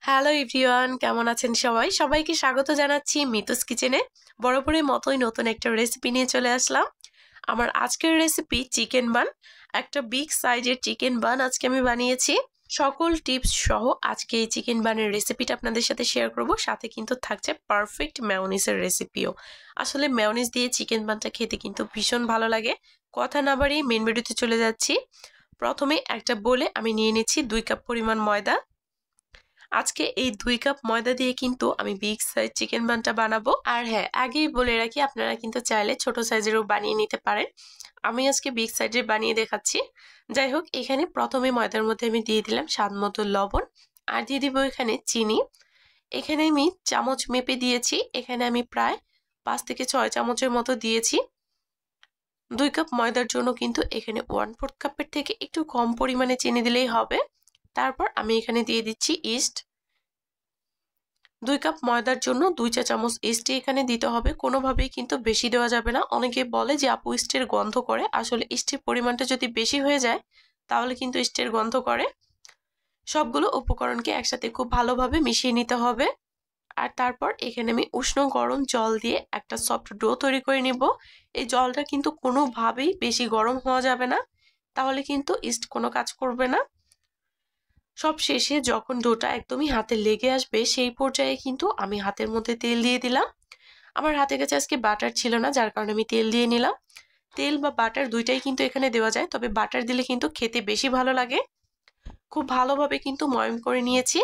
Hello everyone, কেমন আছেন সবাই? সবাইকে স্বাগত জানাচ্ছি মিতুস কিচেনে। বরাবরের মতোই নতুন একটা রেসিপি নিয়ে চলে আসলাম। আমার আজকের রেসিপি চিকেন বান। একটা বিগ সাইজের চিকেন বান আজকে আমি বানিয়েছি। সকল টিপস সহ আজকে এই চিকেন বানের রেসিপিটা আপনাদের সাথে শেয়ার করব। সাথে কিন্তু থাকছে পারফেক্ট মেয়োনিজের রেসিপিও। আসলে মেয়োনিজ দিয়ে চিকেন বানটা খেতে কিন্তু ভীষণ ভালো লাগে। কথা না বাড়িয়ে মেন ভিডিওতে চলে যাচ্ছি। প্রথমে একটা বলে আমি নিয়ে নিচ্ছি 2 কাপ পরিমাণ ময়দা। আজকে এই 2 কাপ ময়দা দিয়ে কিন্তু আমি বিগ সাইজ চিকেন বানটা বানাবো। আর হ্যাঁ, আগেই বলে রাখি আপনারা কিন্তু চাইলে ছোট সাইজেরও বানিয়ে নিতে পারেন। আমি আজকে বিগ সাইজের বানিয়ে দেখাচ্ছি। যাই হোক, এখানে প্রথমে ময়দার মধ্যে আমি দিয়ে দিলাম স্বাদ মতো লবণ, আর দিয়ে দিব এখানে চিনি। এখানে আমি চামচ মেপে দিয়েছি, এখানে আমি প্রায় 5 থেকে 6 চামচের মতো দিয়েছি। 2 কাপ ময়দার জন্য কিন্তু এখানে 1/4 কাপের থেকে একটু কম পরিমাণে চিনি দিলেই হবে। তারপর আমি এখানে দিয়ে দিচ্ছি ইস্ট। 2 কাপ ময়দার জন্য 2 চা চামচ ইস্ট এখানে দিতে হবে। কোনোভাবেই কিন্তু বেশি দেওয়া যাবে না। অনেকে বলে যে আপু ইস্টের গন্ধ করে, আসলে ইস্টের পরিমাণটা যদি বেশি হয়ে যায় তাহলে কিন্তু ইস্টের গন্ধ করে। সবগুলো উপকরণকে একসাথে খুব ভালোভাবে মিশিয়ে নিতে হবে। আর তারপর এখানে আমি উষ্ণ গরম জল দিয়ে একটা সফট ডো তৈরি করে নিব। এই জলটা কিন্তু কোনোভাবেই বেশি গরম হওয়া যাবে না, তাহলে কিন্তু ইস্ট কোনো কাজ করবে না। সব শেষে যখন ডোটা একদমই হাতে লেগে আসবে সেই পর্যায়ে কিন্তু আমি হাতের মধ্যে তেল দিয়ে দিলাম। আমার হাতের কাছে আজকে বাটার ছিল না, যার কারণে আমি তেল দিয়ে নিলাম। তেল বা বাটার দুইটাই কিন্তু এখানে দেওয়া যায়, তবে বাটার দিলে কিন্তু খেতে বেশি ভালো লাগে। খুব ভালোভাবে কিন্তু ময়ম করে নিয়েছি,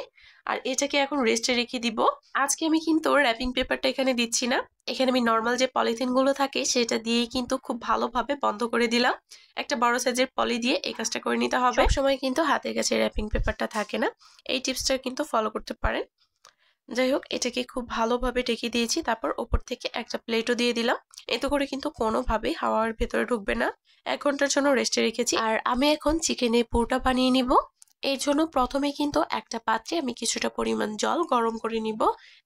আর এটাকে এখন রেস্টে রেখে দিব। আজকে আমি কিন্তু র্যাপিং পেপারটা এখানে দিচ্ছি না, এখানে আমি নর্মাল যে পলিথিন গুলো থাকে সেটা দিয়েই কিন্তু খুব ভালোভাবে বন্ধ করে দিলাম। একটা বড় সাইজের পলি দিয়ে এই কাজটা করে নিতে হবে। সবসময় কিন্তু হাতের কাছে র্যাপিং পেপারটা থাকে না, এই টিপসটা কিন্তু ফলো করতে পারেন। যাই হোক, এটাকে খুব ভালোভাবে ঢেকে দিয়েছি। তারপর ওপর থেকে একটা প্লেটও দিয়ে দিলাম। এতে করে কিন্তু কোনোভাবেই হাওয়ার ভেতরে ঢুকবে না। 1 ঘন্টার জন্য রেস্টে রেখেছি। আর আমি এখন চিকেনের পুরোটা বানিয়ে নিব। এর জন্য প্রথমে কিন্তু একটা পাত্রে আমি কিছুটা পরিমাণ জল গরম করে নিব।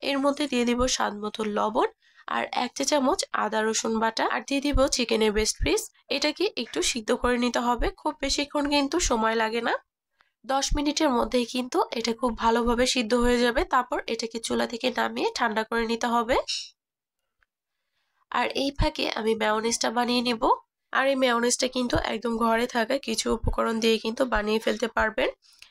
এর মধ্যে দিয়ে দিব স্বাদ মতো লবণ, আর 1 চা চামচ আদা রসুন বাটা, আর দিয়ে দিব চিকেনের বেস্ট পিস। এটাকে একটু সিদ্ধ করে নিতে হবে, খুব বেশিক্ষণ কিন্তু সময় লাগে না। 10 মিনিটের মধ্যেই কিন্তু এটা খুব ভালোভাবে সিদ্ধ হয়ে যাবে। তারপর এটাকে চুলা থেকে নামিয়ে ঠান্ডা করে নিতে হবে। আর এই ফাঁকে আমি মেয়োনিজটা বানিয়ে নিব। আর এই মেয়োনিজটা কিন্তু একদম ঘরে থাকা কিছু উপকরণ দিয়ে কিন্তু বানিয়ে ফেলতে পারবেন।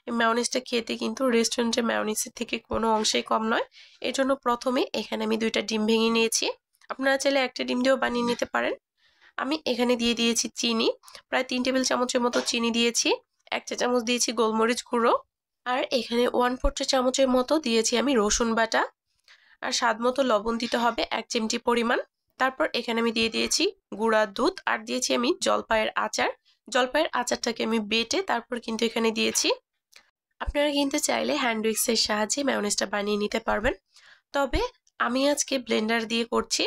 এই মেয়োনিজটা খেতে কিন্তু রেস্টুরেন্টের মেয়োনিজের থেকে কোনো অংশেই কম নয়। এর জন্য প্রথমে এখানে আমি 2টা ডিম ভেঙে নিয়েছি। আপনারা চাইলে একটা ডিম দিয়েও বানিয়ে নিতে পারেন। আমি এখানে দিয়ে দিয়েছি চিনি, প্রায় 3 টেবিল চামচের মতো চিনি দিয়েছি। 1 চা চামচ দিয়েছি গোলমরিচ গুঁড়ো, আর এখানে 1/4 চা চামচের মতো দিয়েছি আমি রসুন বাটা। আর স্বাদ মতো লবণ দিতে হবে 1 চিমটি পরিমাণ। তারপর এখানে আমি দিয়ে দিয়েছি গুঁড়া দুধ, আর দিয়েছি আমি জলপাইয়ের আচার। জলপাইয়ের আচারটাকে আমি বেটে তারপর কিন্তু এখানে দিয়েছি। আপনারা কিন্তু চাইলে হ্যান্ড উইক্সের সাহায্যে মেয়োনিজটা বানিয়ে নিতে পারবেন, তবে আমি আজকে ব্লেন্ডার দিয়ে করছি।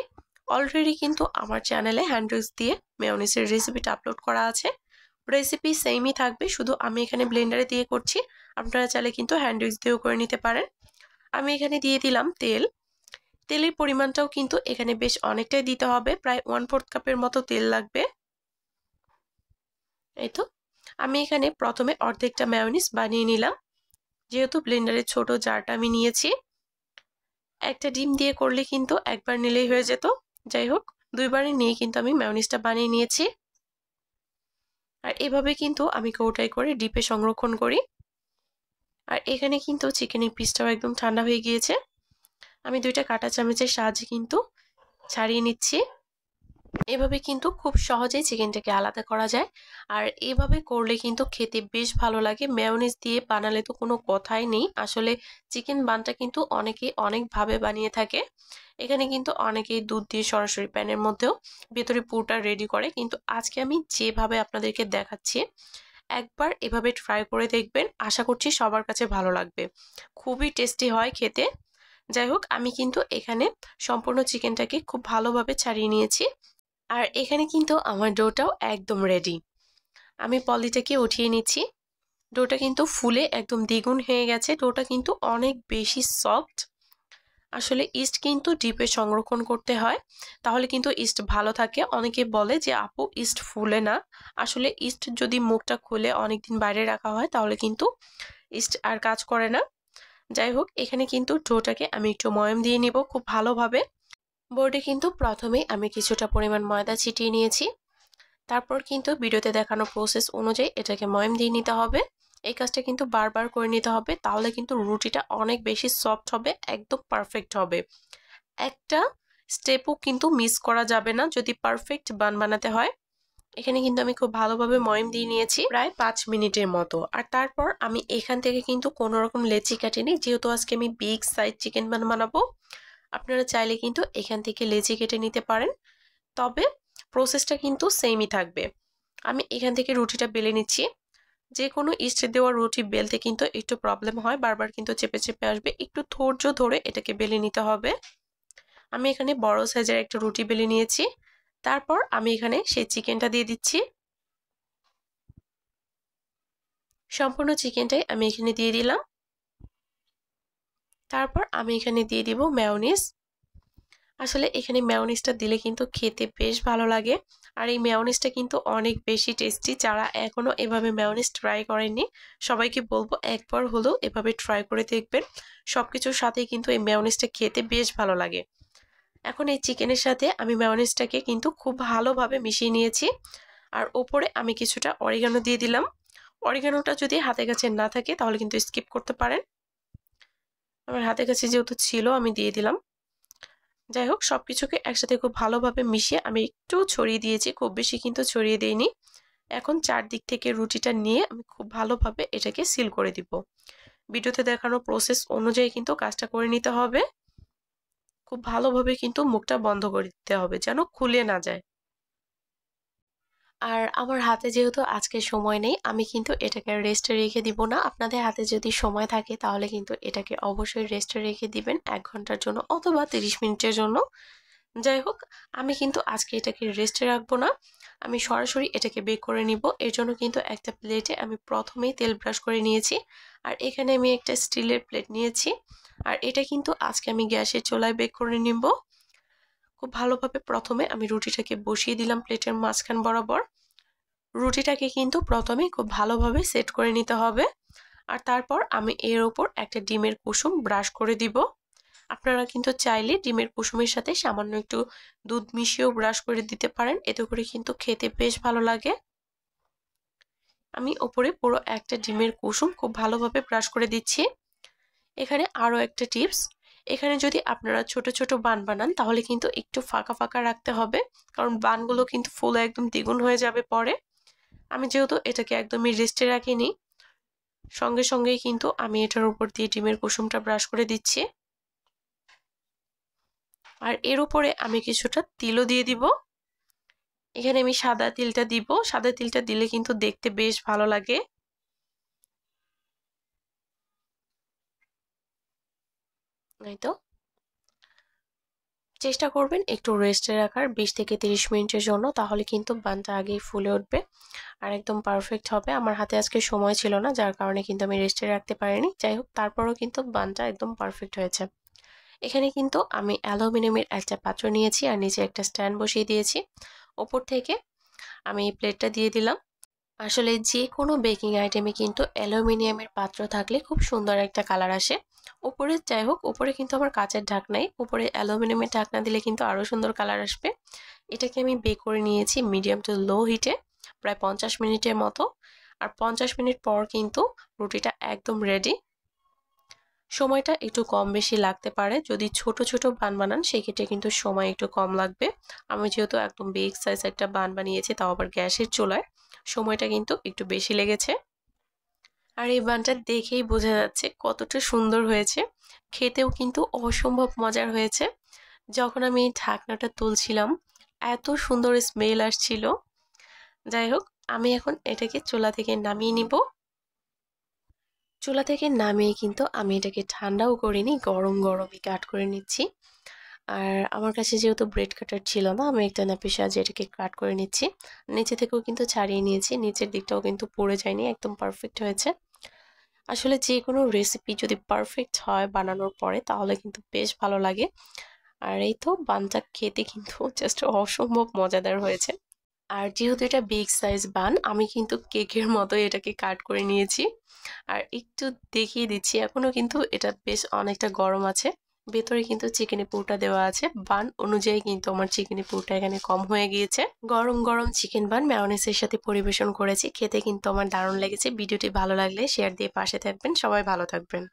অলরেডি কিন্তু আমার চ্যানেলে হ্যান্ড উইক্স দিয়ে মেয়োনিজের রেসিপিটা আপলোড করা আছে। রেসিপি সেমই থাকবে, শুধু আমি এখানে ব্লেন্ডারে দিয়ে করছি। আপনারা চাইলে কিন্তু হ্যান্ড উইক্স দিয়েও করে নিতে পারেন। আমি এখানে দিয়ে দিলাম তেল। তেলের পরিমাণটাও কিন্তু এখানে বেশ অনেকটাই দিতে হবে, প্রায় 1/4 কাপের মতো তেল লাগবে। এই তো, আমি এখানে প্রথমে অর্ধেকটা মেয়োনিজ বানিয়ে নিলাম, যেহেতু ব্লেন্ডারের ছোট জারটা আমি নিয়েছি। একটা ডিম দিয়ে করলে কিন্তু একবার নিলেই হয়ে যেত। যাই হোক, 2বারে নিয়ে কিন্তু আমি মেয়োনিজটা বানিয়ে নিয়েছি। আর এভাবে কিন্তু আমি কৌটায় করে ডিপে সংরক্ষণ করি। আর এখানে কিন্তু চিকেনের পিসটাও একদম ঠান্ডা হয়ে গিয়েছে। আমি 2টা কাঁটা চামচের সাহায্যে কিন্তু ছাড়িয়ে নিচ্ছি। এভাবে কিন্তু খুব সহজেই চিকেনটাকে আলাদা করা যায়। আর এভাবে করলে কিন্তু খেতে বেশ ভালো লাগে। মেয়োনিজ দিয়ে বানালে তো কোনো কথাই নেই। আসলে চিকেন বানটা কিন্তু অনেকেই অনেকভাবে বানিয়ে থাকে। এখানে কিন্তু অনেকেই দুধ দিয়ে সরাসরি প্যানের মধ্যেও ভেতরে পুরটা রেডি করে, কিন্তু আজকে আমি যেভাবে আপনাদেরকে দেখাচ্ছি একবার এভাবে ট্রাই করে দেখবেন, আশা করছি সবার কাছে ভালো লাগবে। খুবই টেস্টি হয় খেতে। যাই হোক, আমি কিন্তু এখানে সম্পূর্ণ চিকেনটাকে খুব ভালোভাবে ছাড়িয়ে নিয়েছি। আর এখানে কিন্তু আমার ডোটাও একদম রেডি। আমি পলিটাকে উঠিয়ে নিচ্ছি। ডোটা কিন্তু ফুলে একদম দ্বিগুণ হয়ে গেছে। ডোটা কিন্তু অনেক বেশি সফট। আসলে ইস্ট কিন্তু ডিপে সংরক্ষণ করতে হয়, তাহলে কিন্তু ইস্ট ভালো থাকে। অনেকে বলে যে আপু ইস্ট ফুলে না। আসলে ইস্ট যদি মুখটা খুলে অনেকদিন বাইরে রাখা হয় তাহলে কিন্তু ইস্ট আর কাজ করে না। যাই হোক, এখানে কিন্তু ডোটাকে আমি একটু ময়াম দিয়ে নিব খুব ভালোভাবে। বোর্ডে কিন্তু প্রথমেই আমি কিছুটা পরিমাণ ময়দা ছিটিয়ে নিয়েছি। তারপর কিন্তু ভিডিওতে দেখানো প্রসেস অনুযায়ী এটাকে ময়াম দিয়ে নিতে হবে। এই কাজটা কিন্তু বারবার করে নিতে হবে, তাহলে কিন্তু রুটিটা অনেক বেশি সফট হবে, একদম পারফেক্ট হবে। একটা স্টেপও কিন্তু মিস করা যাবে না যদি পারফেক্ট বান বানাতে হয়। এখানে কিন্তু আমি খুব ভালোভাবে ময়াম দিয়ে নিয়েছি প্রায় 5 মিনিটের মতো। আর তারপর আমি এখান থেকে কিন্তু কোনো রকম লেচি কাটিনি, যেহেতু আজকে আমি বিগ সাইজ চিকেন বান বানাবো। আপনারা চাইলে কিন্তু এখান থেকে লেচি কেটে নিতে পারেন, তবে প্রসেসটা কিন্তু সেমই থাকবে। আমি এখান থেকে রুটিটা বেলে নিচ্ছি। যে কোনো ইস্ট দেওয়া রুটি বেলতে কিন্তু একটু প্রবলেম হয়, বারবার কিন্তু চেপে চেপে আসবে, একটু ধৈর্য ধরে এটাকে বেলে নিতে হবে। আমি এখানে বড় সাইজের একটা রুটি বেলে নিয়েছি। তারপর আমি এখানে সেই চিকেনটা দিয়ে দিচ্ছি। সম্পূর্ণ চিকেনটাই আমি এখানে দিয়ে দিলাম। তারপর আমি এখানে দিয়ে দিব মেয়োনিজ। আসলে এখানে মেয়োনিজটা দিলে কিন্তু খেতে বেশ ভালো লাগে, আর এই মেয়োনিজটা কিন্তু অনেক বেশি টেস্টি। যারা এখনো এভাবে মেয়োনিজ ট্রাই করেননি, সবাইকে বলবো একবার হলেও এভাবে ট্রাই করে দেখবেন। সবকিছুর সাথে কিন্তু এই মেয়োনিজটা খেতে বেশ ভালো লাগে। এখন এই চিকেনের সাথে আমি মেয়োনিজটাকে কিন্তু খুব ভালোভাবে মিশিয়ে নিয়েছি। আর ওপরে আমি কিছুটা অরিগানো দিয়ে দিলাম। অরিগানোটা যদি হাতে কাছে না থাকে তাহলে কিন্তু স্কিপ করতে পারেন। আমার হাতে কাছে যেহেতু ছিল আমি দিয়ে দিলাম। যাই হোক, সবকিছুকে একসাথে খুব ভালোভাবে মিশিয়ে আমি একটু ছড়িয়ে দিয়েছি, খুব বেশি কিন্তু ছড়িয়ে দেইনি। এখন চারদিক থেকে রুটিটা নিয়ে আমি খুব ভালোভাবে এটাকে সিল করে দিব। ভিডিওতে দেখানো প্রসেস অনুযায়ী কিন্তু কাজটা করে নিতে হবে। খুব ভালোভাবে কিন্তু মুখটা বন্ধ করে দিতে হবে যেন খুলে না যায়। আর আমার হাতে যেহেতু আজকে সময় নেই, আমি কিন্তু এটাকে রেস্টে রেখে দিব না। আপনাদের হাতে যদি সময় থাকে তাহলে কিন্তু এটাকে অবশ্যই রেস্টে রেখে দিবেন 1 ঘন্টার জন্য অথবা 30 মিনিটের জন্য। যাই হোক, আমি কিন্তু আজকে এটাকে রেস্টে রাখবো না, আমি সরাসরি এটাকে বেক করে নিব। এর জন্য কিন্তু একটা প্লেটে আমি প্রথমেই তেল ব্রাশ করে নিয়েছি। আর এখানে আমি একটা স্টিলের প্লেট নিয়েছি, আর এটা কিন্তু আজকে আমি গ্যাসের চুলায় বেক করে নিব। খুব ভালোভাবে প্রথমে আমি রুটিটাকে বসিয়ে দিলাম প্লেটের মাঝখান বরাবর। রুটিটাকে কিন্তু প্রথমে খুব ভালোভাবে সেট করে নিতে হবে। আর তারপর আমি এর উপর একটা ডিমের কুসুম ব্রাশ করে দিব। আপনারা কিন্তু চাইলে ডিমের কুসুমের সাথে সামান্য একটু দুধ মিশিয়েও ব্রাশ করে দিতে পারেন, এতে করে কিন্তু খেতে বেশ ভালো লাগে। আমি উপরে পুরো একটা ডিমের কুসুম খুব ভালোভাবে ব্রাশ করে দিচ্ছি। এখানে আরো একটা টিপস, এখানে যদি আপনারা ছোট ছোট বান বানান তাহলে কিন্তু একটু ফাঁকা ফাঁকা রাখতে হবে, কারণ বানগুলো কিন্তু ফুলে একদম দ্বিগুণ হয়ে যাবে পরে। আমি যেহেতু এটাকে একদমই রেস্টে রাখিনি, সঙ্গে সঙ্গেই কিন্তু আমি এটার উপর দিয়ে ডিমের কুসুমটা ব্রাশ করে দিচ্ছি। আর এর উপরে আমি কিছুটা তিলও দিয়ে দিব। এখানে আমি সাদা তিলটা দিব, সাদা তিলটা দিলে কিন্তু দেখতে বেশ ভালো লাগে। এই তো, চেষ্টা করবেন একটু রেস্টে রাখার 20 থেকে 30 মিনিটের জন্য, তাহলে কিন্তু বানটা আগেই ফুলে উঠবে আর একদম পারফেক্ট হবে। আমার হাতে আজকে সময় ছিল না, যার কারণে কিন্তু আমি রেস্টে রাখতে পারিনি। যাই হোক, তারপরও কিন্তু বানটা একদম পারফেক্ট হয়েছে। এখানে কিন্তু আমি অ্যালুমিনিয়ামের একটা পাত্র নিয়েছি আর নিচে একটা স্ট্যান্ড বসিয়ে দিয়েছি। ওপর থেকে আমি এই প্লেটটা দিয়ে দিলাম। আসলে যে কোনো বেকিং আইটেমে কিন্তু অ্যালুমিনিয়ামের পাত্র থাকলে খুব সুন্দর একটা কালার আসে। উপরে যাই হোক, উপরে কিন্তু আমার কাঁচের ঢাকনাই, উপরে অ্যালুমিনিয়ামের ঢাকনা দিলে কিন্তু আরো সুন্দর কালার আসবে। এটাকে আমি বেক করে নিয়েছি মিডিয়াম টু লো হিটে প্রায় 50 মিনিটের মতো। আর 50 মিনিট পর কিন্তু রুটিটা একদম রেডি। সময়টা একটু কম বেশি লাগতে পারে, যদি ছোট ছোট বান বানান সেই ক্ষেত্রে কিন্তু সময় একটু কম লাগবে। আমি যেহেতু একদম বিগ সাইজ একটা বান বানিয়েছি, তাও আবার গ্যাসের চুলায়, সময়টা কিন্তু একটু বেশি লেগেছে। আর এই বানটা দেখেই বোঝা যাচ্ছে কতটা সুন্দর হয়েছে, খেতেও কিন্তু অসম্ভব মজার হয়েছে। যখন আমি এই ঢাকনাটা তুলছিলাম এত সুন্দর স্মেল আসছিল। যাই হোক, আমি এখন এটাকে চুলা থেকে নামিয়ে নিব। চুলা থেকে নামিয়ে কিন্তু আমি এটাকে ঠান্ডাও করিনি, গরম গরমই কাট করে নিচ্ছি। আর আমার কাছে যেহেতু ব্রেড কাটার ছিল না, আমি একটা ন্যাপের সাহায্যে এটাকে কাট করে নিচ্ছি। নিচে থেকেও কিন্তু ছাড়িয়ে নিয়েছি, নিচের দিকটাও কিন্তু পুড়ে যায়নি, একদম পারফেক্ট হয়েছে। আসলে যে কোনো রেসিপি যদি পারফেক্ট হয় বানানোর পরে তাহলে কিন্তু বেশ ভালো লাগে। আর এই তো বানটা খেতে কিন্তু জাস্ট অসম্ভব মজাদার হয়েছে। আর যেহেতু এটা বিগ সাইজ বান, আমি কিন্তু কেকের মতো এটাকে কাট করে নিয়েছি। আর একটু দেখিয়ে দিচ্ছি, এখনো কিন্তু এটা বেশ অনেকটা গরম আছে। ভেতরে কিন্তু চিকেনি পুরটা দেওয়া আছে, বান অনুযায়ী কিন্তু আমার চিকেনি পুরটা এখানে কম হয়ে গিয়েছে। গরম গরম চিকেন বান মেয়োনিজের সাথে পরিবেশন করেছি, খেতে কিন্তু আমার দারুণ লেগেছে। ভিডিওটি ভালো লাগলে শেয়ার দিয়ে পাশে থাকবেন। সবাই ভালো থাকবেন।